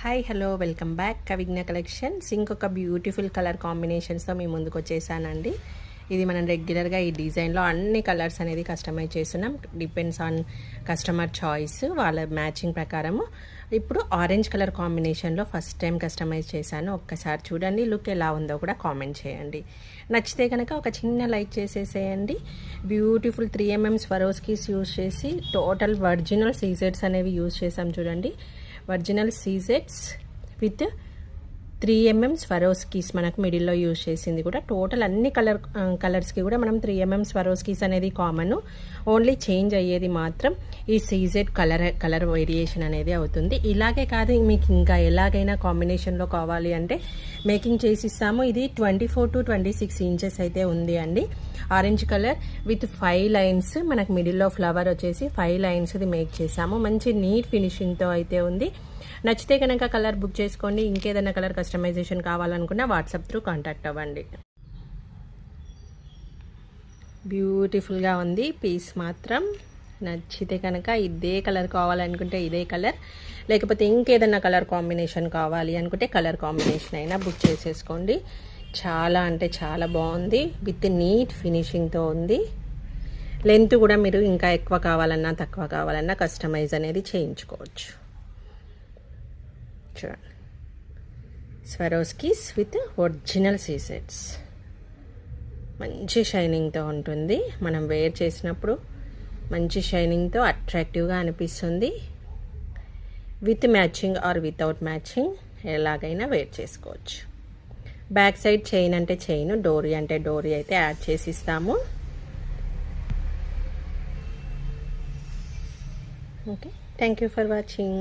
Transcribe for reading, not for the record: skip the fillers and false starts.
Hi hello welcome back Kavigna collections. ఇంకొక beautiful colour కాంబినేషన్స్తో మీ ముందుకు వచ్చేసానండి. ఇది మనం రెగ్యులర్గా ఈ డిజైన్లో అన్ని కలర్స్ అనేది కస్టమైజ్ చేస్తున్నాం. డిపెండ్స్ ఆన్ కస్టమర్ చాయిస్, వాళ్ళ మ్యాచింగ్ ప్రకారము. ఇప్పుడు ఆరెంజ్ కలర్ కాంబినేషన్లో ఫస్ట్ టైం కస్టమైజ్ చేశాను. ఒక్కసారి చూడండి, లుక్ ఎలా ఉందో కూడా కామెంట్ చేయండి. నచ్చితే కనుక ఒక చిన్న లైక్ చేసేసేయండి. బ్యూటిఫుల్ 3mm స్వరోస్కీస్ యూజ్ చేసి టోటల్ ఒరిజినల్ సీజెడ్స్ అనేవి యూజ్ చేసాం. చూడండి, ఒరిజినల్ సీజెడ్స్ విత్ 3mm స్వరోస్కీస్ మనకు మిడిల్లో యూజ్ చేసింది కూడా. టోటల్ అన్ని కలర్స్కి కూడా మనం 3mm స్వరోస్కీస్ అనేది కామన్. ఓన్లీ చేంజ్ అయ్యేది మాత్రం ఈ సీజెడ్ కలర్ వేరియేషన్ అనేది అవుతుంది. ఇలాగే కాదు, మీకు ఇంకా ఎలాగైనా కాంబినేషన్లో కావాలి అంటే మేకింగ్ చేసి ఇస్తాము. ఇది 24 to 26 ఇంచెస్ అయితే ఉంది అండి. ఆరెంజ్ కలర్ విత్ 5 లైన్స్, మనకు మిడిల్లో ఫ్లవర్ వచ్చేసి 5 లైన్స్ ఇది మేక్ చేసాము. మంచి నీట్ ఫినిషింగ్తో అయితే ఉంది. నచ్చితే కనుక కలర్ బుక్ చేసుకోండి. ఇంకేదైనా కలర్ కస్టమైజేషన్ కావాలనుకున్నా వాట్సాప్ త్రూ కాంటాక్ట్ అవ్వండి. బ్యూటిఫుల్గా ఉంది పీస్ మాత్రం. నచ్చితే కనుక ఇదే కలర్ కావాలనుకుంటే ఇదే కలర్, లేకపోతే ఇంకేదైనా కలర్ కాంబినేషన్ కావాలి అనుకుంటే కలర్ కాంబినేషన్ అయినా బుక్ చేసేసుకోండి. చాలా అంటే చాలా బాగుంది, విత్ నీట్ ఫినిషింగ్తో ఉంది. లెంత్ కూడా మీరు ఇంకా ఎక్కువ కావాలన్నా తక్కువ కావాలన్నా కస్టమైజ్ అనేది చేయించుకోవచ్చు. చూడండి, స్వరోస్కీస్ విత్ ఒరిజినల్ సీజెడ్స్. మంచి షైనింగ్తో ఉంటుంది. మనం వేర్ చేసినప్పుడు మంచి షైనింగ్తో అట్రాక్టివ్గా అనిపిస్తుంది. With matching or without matching ఎలాగైనా వేర్ చేసుకోవచ్చు. బ్యాక్ సైడ్ చైన్ అంటే చైన్, డోరీ అంటే డోరీ అయితే యాడ్ చేసి ఇస్తాము. Okay, thank you for watching.